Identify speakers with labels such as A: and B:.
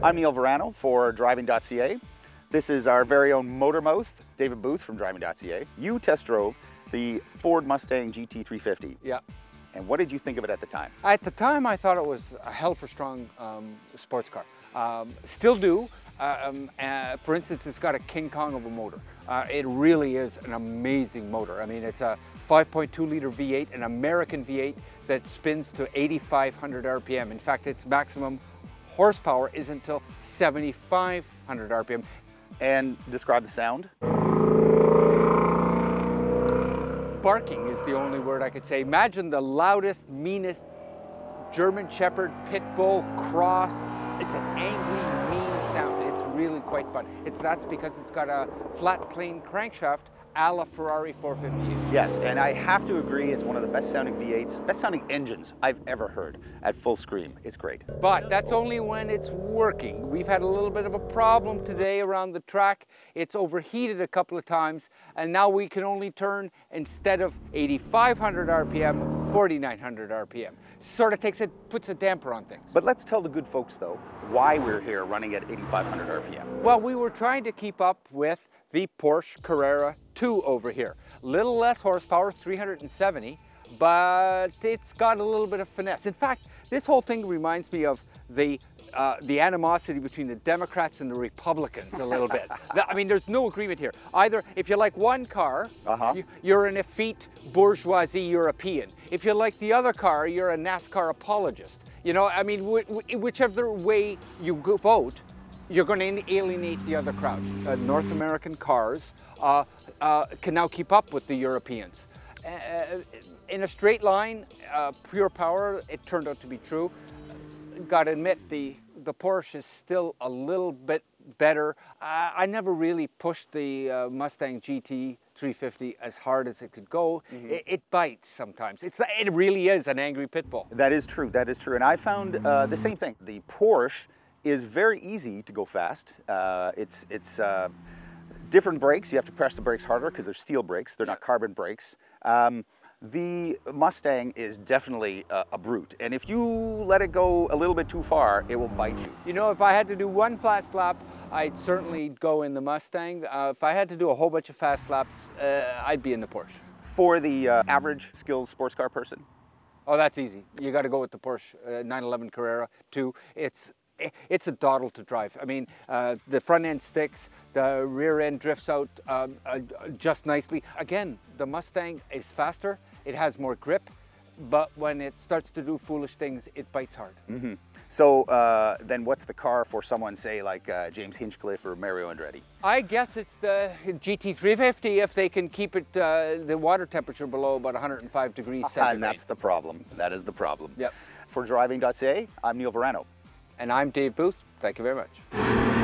A: I'm Neil Verano for Driving.ca. This is our very own motor mouth, David Booth from Driving.ca. You test drove the Ford Mustang GT350.
B: Yeah.
A: And what did you think of it at the time?
B: At the time, I thought it was a hell of a strong sports car. Still do. For instance, it's got a King Kong of a motor. It really is an amazing motor. I mean, it's a 5.2 liter V8, an American V8 that spins to 8,500 RPM. In fact, its maximum horsepower is until 7,500 RPM.
A: And describe the sound?
B: Barking is the only word I could say. Imagine the loudest, meanest German Shepherd, Pit Bull, cross. It's an angry, mean sound. It's really quite fun. That's because it's got a flat plane crankshaft a la Ferrari 458.
A: Yes, and I have to agree, it's one of the best sounding V8s, best sounding engines I've ever heard at full scream. It's great.
B: But that's only when it's working. We've had a little bit of a problem today around the track. It's overheated a couple of times, and now we can only turn, instead of 8,500 RPM, 4,900 RPM. Sort of puts a damper on things.
A: But let's tell the good folks though, why we're here running at 8,500 RPM.
B: Well, we were trying to keep up with the Porsche Carrera 2 over here. Little less horsepower, 370, but it's got a little bit of finesse. In fact, this whole thing reminds me of the animosity between the Democrats and the Republicans a little bit. I mean, there's no agreement here. Either, if you like one car, you're an effete bourgeoisie European. If you like the other car, you're a NASCAR apologist. You know, I mean, whichever way you vote, you're going to alienate the other crowd. North American cars can now keep up with the Europeans. In a straight line, pure power, it turned out to be true. Got to admit, the Porsche is still a little bit better. I never really pushed the Mustang GT350 as hard as it could go. It bites sometimes. It really is an angry pit bull.
A: That is true, that is true. And I found the same thing. The Porsche is very easy to go fast. It's different brakes. You have to press the brakes harder because they're steel brakes. They're not carbon brakes. The Mustang is definitely a brute. And if you let it go a little bit too far, it will bite you.
B: You know, if I had to do one fast lap, I'd certainly go in the Mustang. If I had to do a whole bunch of fast laps, I'd be in the Porsche.
A: For the average skills sports car person?
B: Oh, that's easy. You got to go with the Porsche 911 Carrera 2. It's a dawdle to drive. I mean, the front end sticks, the rear end drifts out just nicely. Again, the Mustang is faster, it has more grip, but when it starts to do foolish things, it bites hard.
A: So then what's the car for someone, say, like James Hinchcliffe or Mario Andretti? I
B: guess it's the GT350 if they can keep it, the water temperature below about 105 degrees centigrade.
A: And that's the problem. That is the problem.
B: Yep.
A: For Driving.ca, I'm Neil Verano.
B: And I'm Dave Booth. Thank you very much.